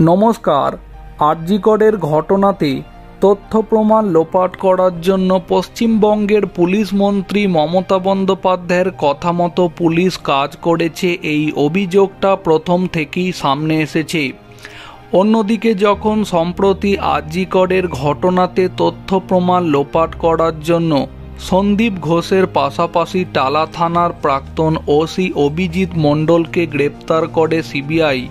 নমস্কার। আরজিকরের ঘটনাতে তথ্য প্রমাণ লোপাট করার জন্য পশ্চিমবঙ্গের পুলিশ মন্ত্রী মমতা বন্দ্যোপাধ্যায়ের কথা মতো পুলিশ কাজ করেছে, এই অভিযোগটা প্রথম থেকেই সামনে এসেছে। অন্যদিকে যখন সম্প্রতি আরজিকরের ঘটনাতে তথ্য প্রমাণ লোপাট করার জন্য সন্দীপ ঘোষের পাশাপাশি টালা থানার প্রাক্তন ওসি অভিজিৎ মণ্ডলকে গ্রেপ্তার করে সিবিআই,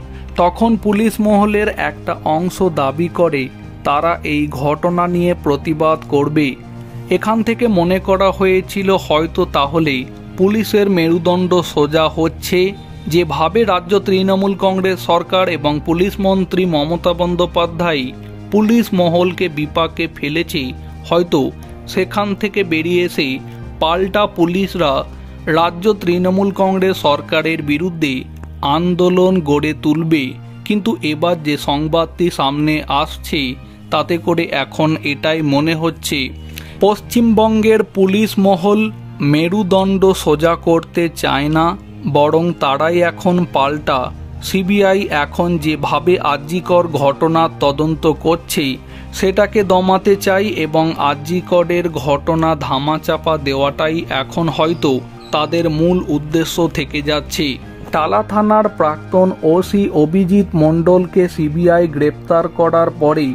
তখন পুলিশ মহলের একটা অংশ দাবি করে তারা এই ঘটনা নিয়ে প্রতিবাদ করবে। এখান থেকে মনে করা হয়েছিল হয়তো তাহলে পুলিশের মেরুদণ্ড সোজা হচ্ছে। যেভাবে রাজ্য তৃণমূল কংগ্রেস সরকার এবং পুলিশ মন্ত্রী মমতা বন্দ্যোপাধ্যায় পুলিশ মহলকে বিপাকে ফেলেছে, হয়তো সেখান থেকে বেরিয়ে এসে পাল্টা পুলিশরা রাজ্য তৃণমূল কংগ্রেস সরকারের বিরুদ্ধে আন্দোলন গড়ে তুলবে। কিন্তু এবার যে সংবাদটি সামনে আসছে তাতে করে এখন এটাই মনে হচ্ছে পশ্চিমবঙ্গের পুলিশ মহল মেরুদণ্ড সোজা করতে চায় না, বরং তারাই এখন পাল্টা সিবিআই এখন যেভাবে আরজিকর ঘটনার তদন্ত করছে সেটাকে দমাতে চাই এবং আরজিকরের ঘটনা ধামাচাপা দেওয়াটাই এখন হয়তো তাদের মূল উদ্দেশ্য থেকে যাচ্ছে। টালা থানার প্রাক্তন ওসি অভিজিৎ মণ্ডলকে সিবিআই গ্রেপ্তার করার পরে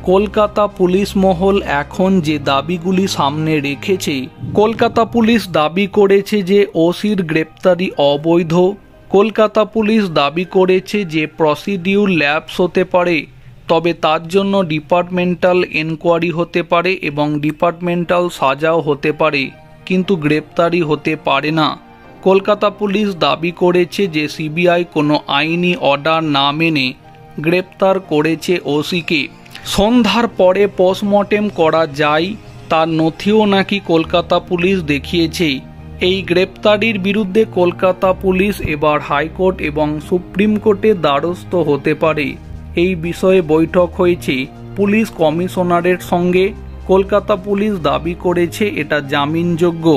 কলকাতা পুলিশ মহল এখন যে দাবিগুলি সামনে রেখেছে, কলকাতা পুলিশ দাবি করেছে যে ওসির গ্রেপ্তারি অবৈধ। কলকাতা পুলিশ দাবি করেছে যে প্রসিডিউর ল্যাপস হতে পারে, তবে তার জন্য ডিপার্টমেন্টাল এনকোয়ারি হতে পারে এবং ডিপার্টমেন্টাল সাজাও হতে পারে, কিন্তু গ্রেপ্তারি হতে পারে না। কলকাতা পুলিশ দাবি করেছে যে সিবিআই কোনো আইনি অর্ডার না মেনে গ্রেপ্তার করেছে ওসিকে। সন্ধ্যার পরে পোস্টমর্টেম করা যায় তার নথিও নাকি কলকাতা পুলিশ দেখিয়েছে। এই গ্রেপ্তারির বিরুদ্ধে কলকাতা পুলিশ এবার হাইকোর্ট এবং সুপ্রিম কোর্টের দ্বারস্থ হতে পারে। এই বিষয়ে বৈঠক হয়েছে পুলিশ কমিশনারের সঙ্গে। কলকাতা পুলিশ দাবি করেছে এটা জামিনযোগ্য।